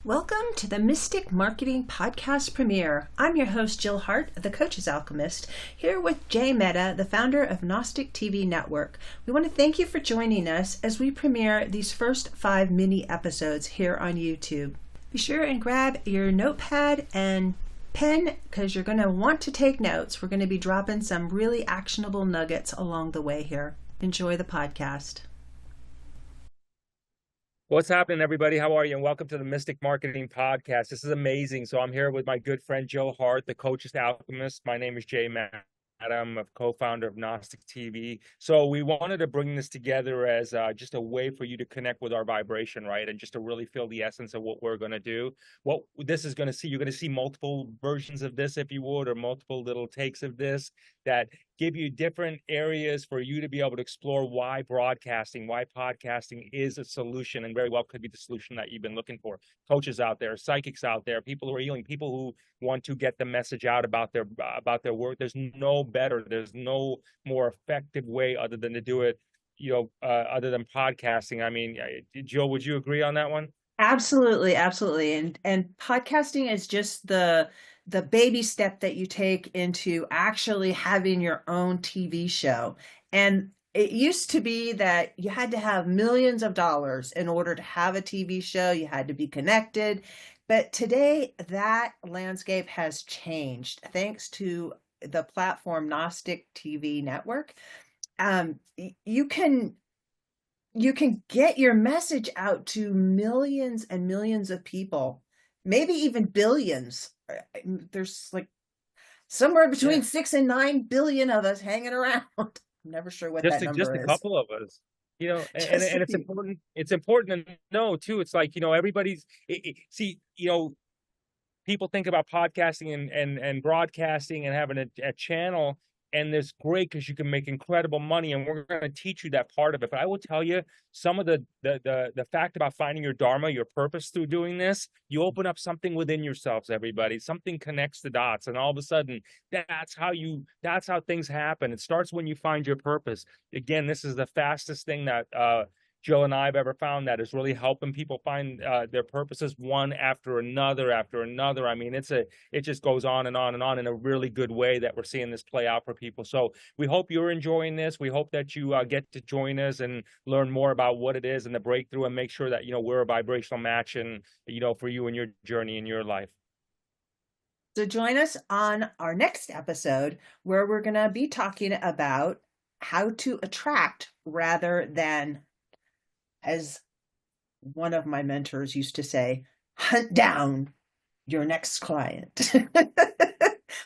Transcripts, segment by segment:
Welcome to the Mystic Marketing Podcast premiere. I'm your host, Jill Hart of the Coaches Alchemist, here with Jay Matta, the founder of Gnostic TV Network. We want to thank you for joining us as we premiere these first 5 mini episodes here on YouTube. Be sure and grab your notepad and pen because you're going to want to take notes. We're going to be dropping some really actionable nuggets along the way here. Enjoy the podcast. What's happening, everybody? How are you? And welcome to the Mystic Marketing Podcast. This is amazing. So I'm here with my good friend, Jill Hart, the Coaches Alchemist. My name is Jay Matta. I'm a co-founder of Gnostic TV. So we wanted to bring this together as just a way for you to connect with our vibration, right? And just to really feel the essence of what we're going to do. What this is going to see, you're going to see multiple versions of this, if you would, or multiple little takes of this that give you different areas for you to be able to explore why broadcasting, why podcasting is a solution and very well could be the solution that you've been looking for. Coaches out there, psychics out there, people who are healing, people who want to get the message out about their work. There's no more effective way other than to do it, other than podcasting. I mean, Jill, would you agree on that one? Absolutely, absolutely. And podcasting is just the baby step that you take into actually having your own TV show. And it used to be that you had to have millions of dollars in order to have a TV show. You had to be connected. But today that landscape has changed thanks to the platform Gnostic TV Network. Um, you can get your message out to millions and millions of people, maybe even billions. There's like somewhere between 6 and 9 billion of us hanging around. I'm never sure what that number Just a is. couple of us, and it's important. It's important to know too. It's like, everybody's people think about podcasting and broadcasting and having a channel, and it's great because you can make incredible money, and we're going to teach you that part of it. But I will tell you, some of the fact about finding your dharma, your purpose through doing this, you open up something within yourselves, everybody. Something connects the dots, and all of a sudden, that's how things happen. It starts when you find your purpose. Again, this is the fastest thing that Jill and I have ever found that is really helping people find their purposes one after another after another. I mean, it just goes on and on and on in a really good way that we're seeing this play out for people. So we hope you're enjoying this. We hope that you get to join us and learn more about what it is and the breakthrough, and make sure that, we're a vibrational match and, for you and your journey in your life. So join us on our next episode where we're going to be talking about how to attract rather than, as one of my mentors used to say, hunt down your next client.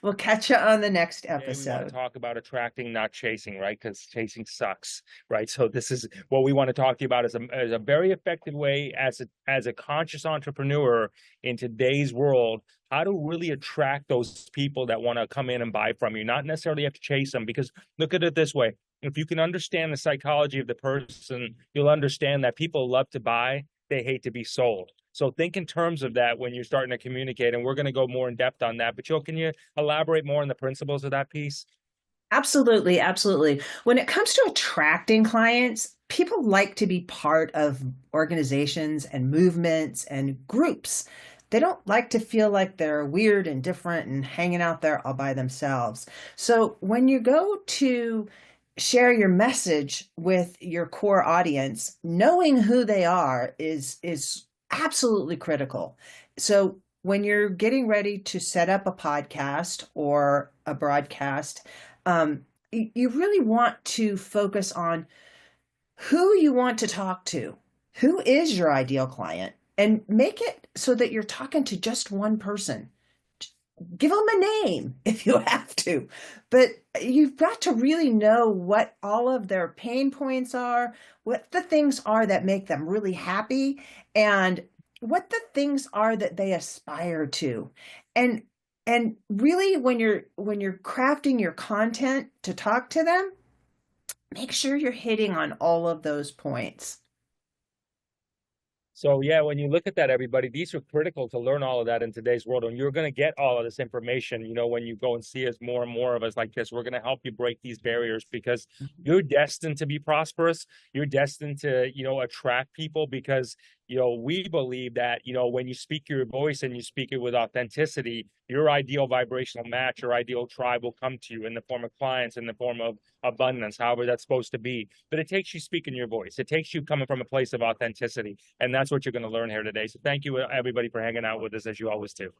We'll catch you on the next episode. We want to talk about attracting, not chasing, right? Because chasing sucks, right? So this is what we want to talk to you about as a very effective way as a conscious entrepreneur in today's world, how to really attract those people that want to come in and buy from you. Not necessarily have to chase them, because look at it this way. If you can understand the psychology of the person, you'll understand that people love to buy, they hate to be sold. So think in terms of that when you're starting to communicate, and we're going to go more in depth on that. But Jill, can you elaborate more on the principles of that piece? Absolutely, absolutely. When it comes to attracting clients, people like to be part of organizations and movements and groups. They don't like to feel like they're weird and different and hanging out there all by themselves. So when you go to share your message with your core audience, knowing who they are is absolutely critical. So when you're getting ready to set up a podcast or a broadcast, you really want to focus on who you want to talk to, who is your ideal client, and make it so that you're talking to just one person. Give them a name if you have to, but you've got to really know what all of their pain points are, what the things are that make them really happy, and what the things are that they aspire to. And really, when you're crafting your content to talk to them, make sure you're hitting on all of those points. So yeah, when you look at that, everybody, these are critical to learn all of that in today's world. And you're going to get all of this information, when you go and see us, more and more of us like this. We're going to help you break these barriers, because you're destined to be prosperous. You're destined to, attract people, because we believe that, when you speak your voice and you speak it with authenticity, your ideal vibrational match, your ideal tribe will come to you in the form of clients, in the form of abundance, however that's supposed to be. But it takes you speaking your voice. It takes you coming from a place of authenticity. And that's what you're going to learn here today. So thank you, everybody, for hanging out with us, as you always do.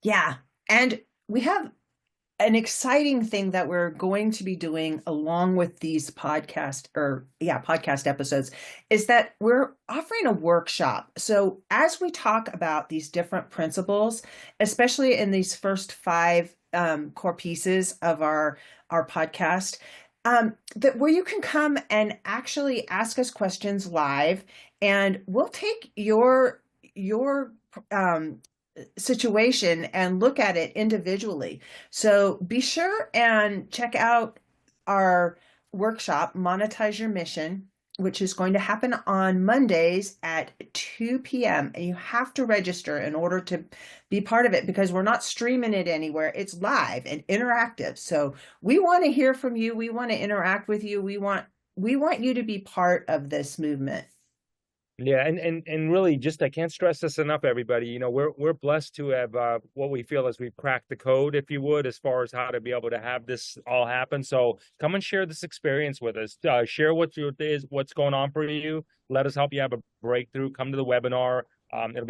Yeah. And we have an exciting thing that we're going to be doing along with these podcast episodes is that we're offering a workshop. So as we talk about these different principles, especially in these first five core pieces of our podcast, that where you can come and actually ask us questions live, and we'll take your situation and look at it individually. So be sure and check out our workshop, Monetize Your Mission, which is going to happen on Mondays at 2 p.m. And you have to register in order to be part of it because we're not streaming it anywhere. It's live and interactive. So we want to hear from you. We want to interact with you. We want you to be part of this movement. Yeah, and really, just I can't stress this enough, everybody. We're blessed to have what we feel as we've cracked the code, if you would, as far as how to be able to have this all happen. So come and share this experience with us. Share what's going on for you. Let us help you have a breakthrough. Come to the webinar. It'll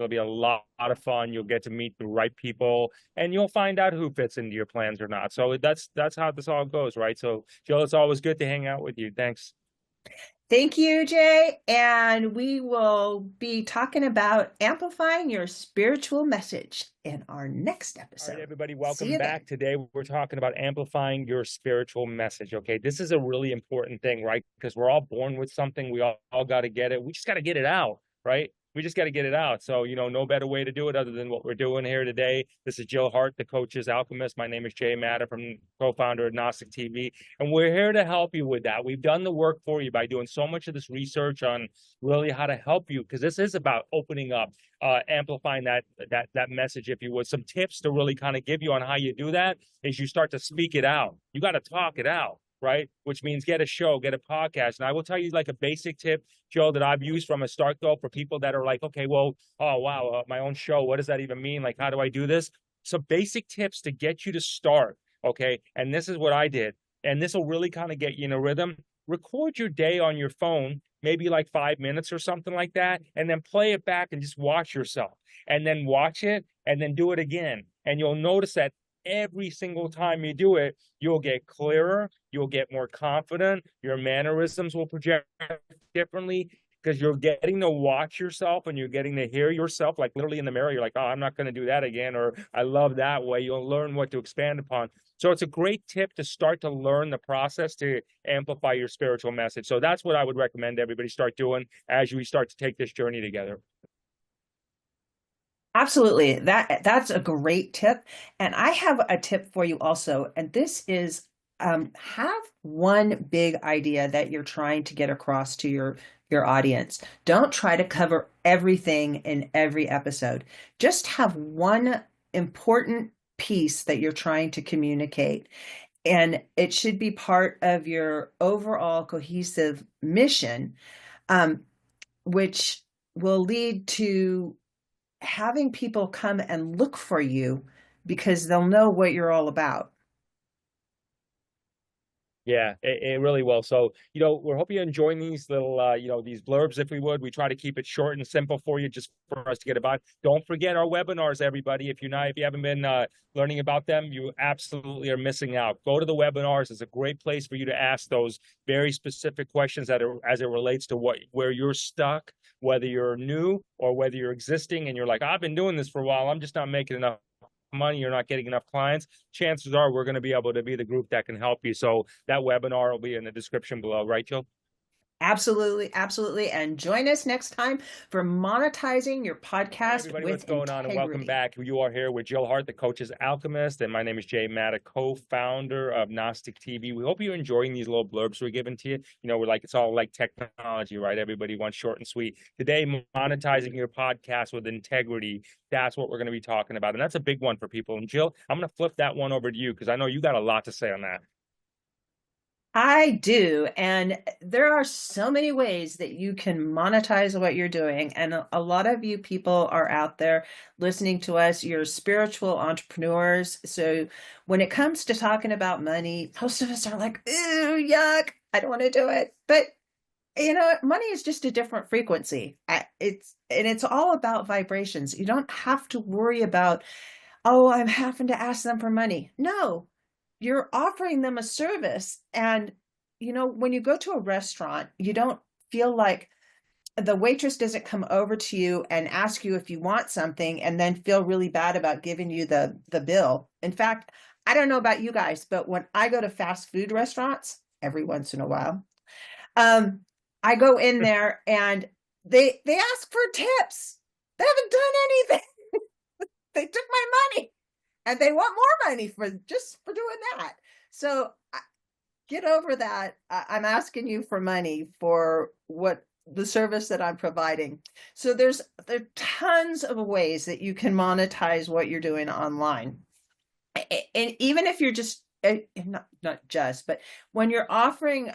be a lot of fun. You'll get to meet the right people, and you'll find out who fits into your plans or not. So that's how this all goes, right? So Jill, it's always good to hang out with you. Thanks. Thank you, Jay. And we will be talking about amplifying your spiritual message in our next episode. All right, everybody, welcome back. Today, we're talking about amplifying your spiritual message. Okay, this is a really important thing, right? Because we're all born with something. We all got to get it. We just got to get it out, right? We just got to get it out. So, no better way to do it other than what we're doing here today. This is Jill Hart, the Coaches Alchemist. My name is Jay Matta, from co-founder of Gnostic TV. And we're here to help you with that. We've done the work for you by doing so much of this research on really how to help you, because this is about opening up, amplifying that message, if you would. Some tips to really kind of give you on how you do that is you start to speak it out. You got to talk it out. Right? Which means get a show, get a podcast. And I will tell you like a basic tip, Joe, that I've used from a start though, for people that are like, okay, well, oh, wow, my own show. What does that even mean? Like, how do I do this? So basic tips to get you to start. Okay. And this is what I did. And this will really kind of get you in a rhythm. Record your day on your phone, maybe like 5 minutes or something like that, and then play it back and just watch yourself, and then watch it and then do it again. And you'll notice that every single time you do it, you'll get clearer, you'll get more confident, your mannerisms will project differently, because you're getting to watch yourself and you're getting to hear yourself, like literally in the mirror. You're like, oh, I'm not going to do that again, or I love that way. You'll learn what to expand upon. So it's a great tip to start to learn the process to amplify your spiritual message. So that's what I would recommend everybody start doing as we start to take this journey together. Absolutely. That's a great tip. And I have a tip for you also. And this is have one big idea that you're trying to get across to your audience. Don't try to cover everything in every episode. Just have one important piece that you're trying to communicate. And it should be part of your overall cohesive mission, which will lead to having people come and look for you because they'll know what you're all about. Yeah, it really will. So, we're hoping you're enjoying these little, these blurbs, if we would. We try to keep it short and simple for you, just for us to get about. Don't forget our webinars, everybody. If you haven't been learning about them, you absolutely are missing out. Go to the webinars. It's a great place for you to ask those very specific questions as it relates to where you're stuck, whether you're new or whether you're existing, and you're like, I've been doing this for a while, I'm just not making enough money, you're not getting enough clients. Chances are we're going to be able to be the group that can help you. So that webinar will be in the description below, right, Jill? Absolutely, absolutely. And join us next time for monetizing your podcast Everybody, with what's going integrity. on? And welcome back. You are here with Jill Hart, the Coaches Alchemist, and my name is Jay Matta, co-founder of Gnostic TV. We hope you're enjoying these little blurbs we're giving to you. We're like, it's all like technology, right? Everybody wants short and sweet. Today, monetizing your podcast with integrity. That's what we're going to be talking about. And that's a big one for people. And Jill, I'm going to flip that one over to you because I know you got a lot to say on that. I do. And there are so many ways that you can monetize what you're doing. And a lot of you people are out there listening to us. You're spiritual entrepreneurs. So when it comes to talking about money, most of us are like, ooh, yuck, I don't want to do it. But money is just a different frequency. It's all about vibrations. You don't have to worry about, oh, I'm having to ask them for money. No, you're offering them a service. And, when you go to a restaurant, you don't feel like the waitress doesn't come over to you and ask you if you want something and then feel really bad about giving you the bill. In fact, I don't know about you guys, but when I go to fast food restaurants every once in a while, um, I go in there and they ask for tips. They haven't done anything. They took my money and they want more money for doing that. So get over that. I'm asking you for money for what the service that I'm providing. So there are tons of ways that you can monetize what you're doing online. And even if you're just not just, but when you're offering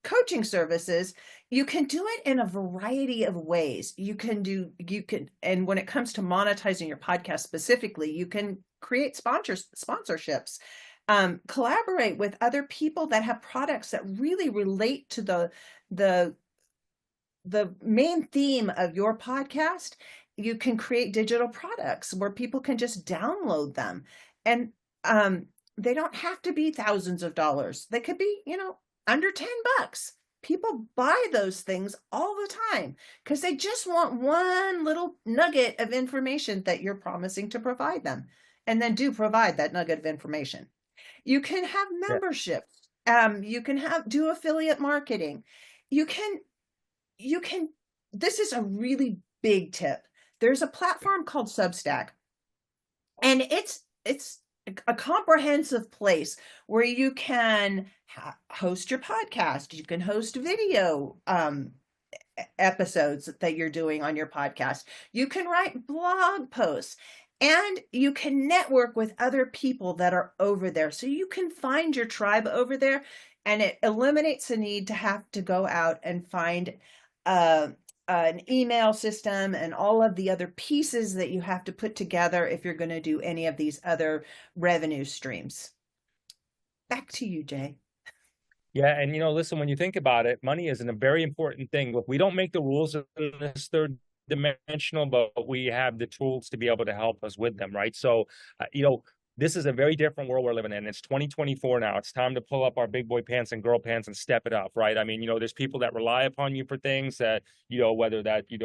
coaching services, you can do it in a variety of ways. And when it comes to monetizing your podcast specifically, you can create sponsorships, collaborate with other people that have products that really relate to the the main theme of your podcast. You can create digital products where people can just download them. And they don't have to be thousands of dollars. They could be, under $10. People buy those things all the time because they just want one little nugget of information that you're promising to provide them. And then do provide that nugget of information. You can have Yeah. memberships. You can do affiliate marketing. You can you can this is a really big tip. There's a platform called Substack, and it's a comprehensive place where you can host your podcast. You can host video episodes that you're doing on your podcast. You can write blog posts, and you can network with other people that are over there. So you can find your tribe over there, and it eliminates the need to have to go out and find uh, an email system and all of the other pieces that you have to put together if you're going to do any of these other revenue streams. Back to you, Jay. Yeah, and listen, when you think about it, money is a very important thing. Look, we don't make the rules in this third dimensional, but we have the tools to be able to help us with them, right? So, this is a very different world we're living in. It's 2024 now. It's time to pull up our big boy pants and girl pants and step it up, right? I mean, there's people that rely upon you for things that, whether that, you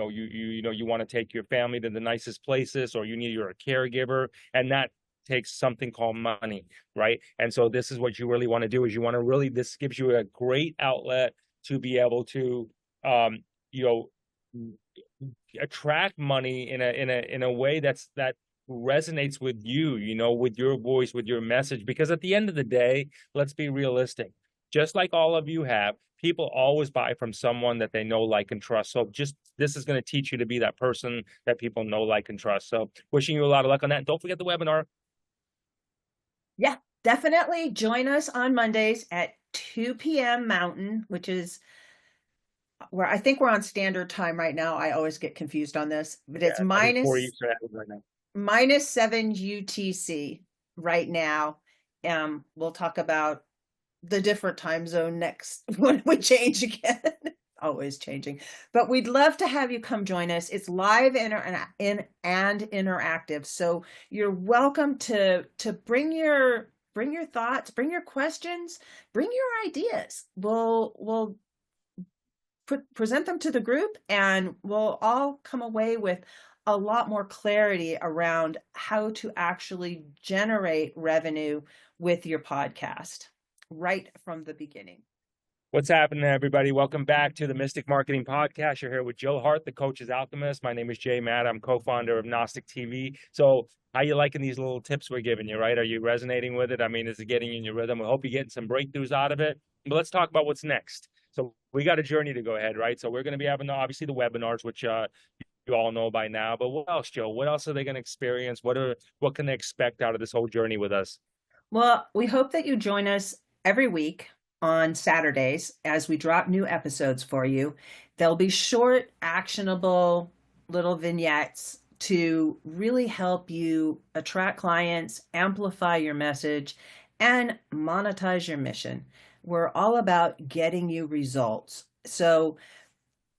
want to take your family to the nicest places, or you're a caregiver, and that takes something called money, right? And so this is what you really want to do, is you want to really, this gives you a great outlet to be able to you know attract money in a way that resonates with you, with your voice, with your message. Because at the end of the day, let's be realistic, just like all of you have, people always buy from someone that they know, like, and trust. So just this is going to teach you to be that person that people know, like, and trust. So wishing you a lot of luck on that. And don't forget the webinar. Yeah, definitely join us on Mondays at 2 p.m. Mountain, which is where I think we're on standard time right now. I always get confused on this, but it's Yeah, I think 4 Eastern right now. -7 UTC right now. We'll talk about the different time zone next when we change again. Always changing, but we'd love to have you come join us. It's live and interactive, so you're welcome to bring your thoughts, bring your questions, bring your ideas. We'll present them to the group, and we'll all come away with a lot more clarity around how to actually generate revenue with your podcast right from the beginning. What's happening, everybody? Welcome back to the Mystic Marketing Podcast. You're here with Jill Hart, the Coaches Alchemist. My name is Jay Matta. I'm co-founder of Gnostic TV. So how you liking these little tips we're giving you, right? Are you resonating with it? I mean, is it getting in your rhythm? We hope you're getting some breakthroughs out of it. But let's talk about what's next. So we got a journey to go ahead, right? So we're going to be having, obviously, the webinars, which you all know by now. But what else, Jill? What else are they going to experience? What can they expect out of this whole journey with us? Well, we hope that you join us every week on Saturdays as we drop new episodes for you. They'll be short, actionable little vignettes to really help you attract clients, amplify your message, and monetize your mission. We're all about getting you results. So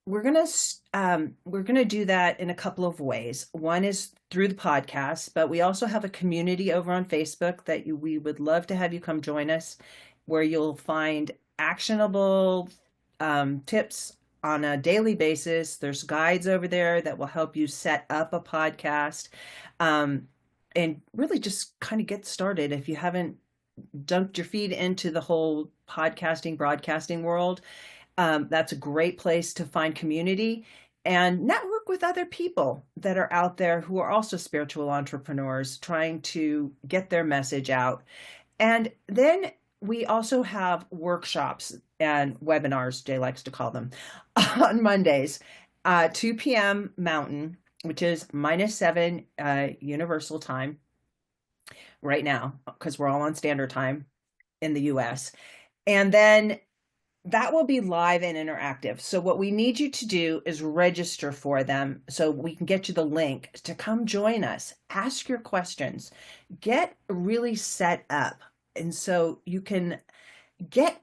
we're gonna do that in a couple of ways. One is through the podcast, but we also have a community over on Facebook that we would love to have you come join us, where you'll find actionable tips on a daily basis. There's guides over there that will help you set up a podcast, and really just kind of get started if you haven't dunked your feet into the whole podcasting, broadcasting world. That's a great place to find community and network with other people that are out there who are also spiritual entrepreneurs trying to get their message out. And then we also have workshops and webinars, Jay likes to call them, on Mondays, 2 p.m. Mountain, which is -7 Universal Time right now, because we're all on standard time in the US. And then that will be live and interactive. So what we need you to do is register for them so we can get you the link to come join us, ask your questions, get really set up. And so you can get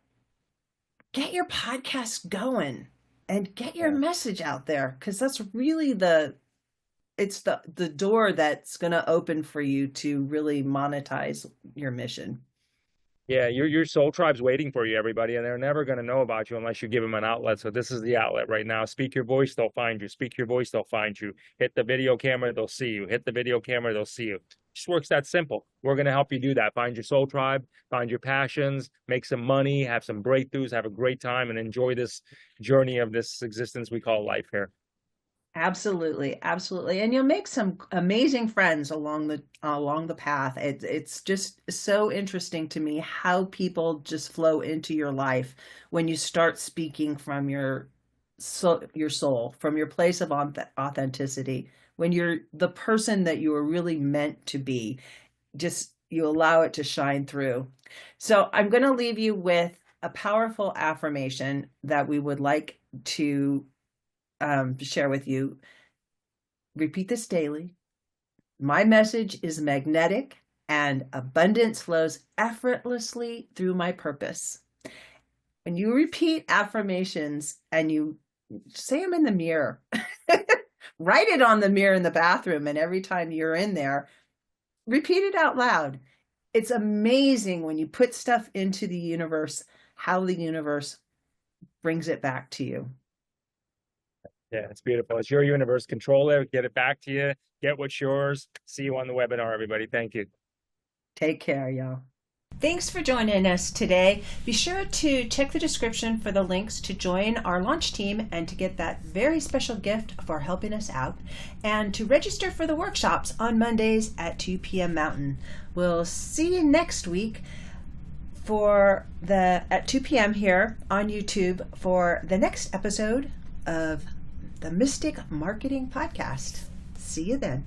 your podcast going and get your message out there, because that's really it's the door that's going to open for you to really monetize your mission. Yeah, your soul tribe's waiting for you, everybody, and they're never going to know about you unless you give them an outlet. So this is the outlet right now. Speak your voice, they'll find you. Speak your voice, they'll find you. Hit the video camera, they'll see you. Hit the video camera, they'll see you. It just works that simple. We're going to help you do that. Find your soul tribe, find your passions, make some money, have some breakthroughs, have a great time, and enjoy this journey of this existence we call life here. Absolutely, absolutely. And you'll make some amazing friends along the path. It's just so interesting to me how people just flow into your life when you start speaking from your soul, from your place of authenticity, when you're the person that you are really meant to be. Just you allow it to shine through. So I'm going to leave you with a powerful affirmation that we would like to share with you. Repeat this daily. My message is magnetic and abundance flows effortlessly through my purpose. When you repeat affirmations and you say them in the mirror, write it on the mirror in the bathroom, and every time you're in there, repeat it out loud. It's amazing when you put stuff into the universe, how the universe brings it back to you. Yeah, it's beautiful. It's your universe. Control it. Get it back to you. Get what's yours. See you on the webinar, everybody. Thank you. Take care, y'all. Thanks for joining us today. Be sure to check the description for the links to join our launch team and to get that very special gift for helping us out, and to register for the workshops on Mondays at 2 p.m. Mountain. We'll see you next week at 2 p.m. here on YouTube for the next episode of the Mystic Marketing Podcast. See you then.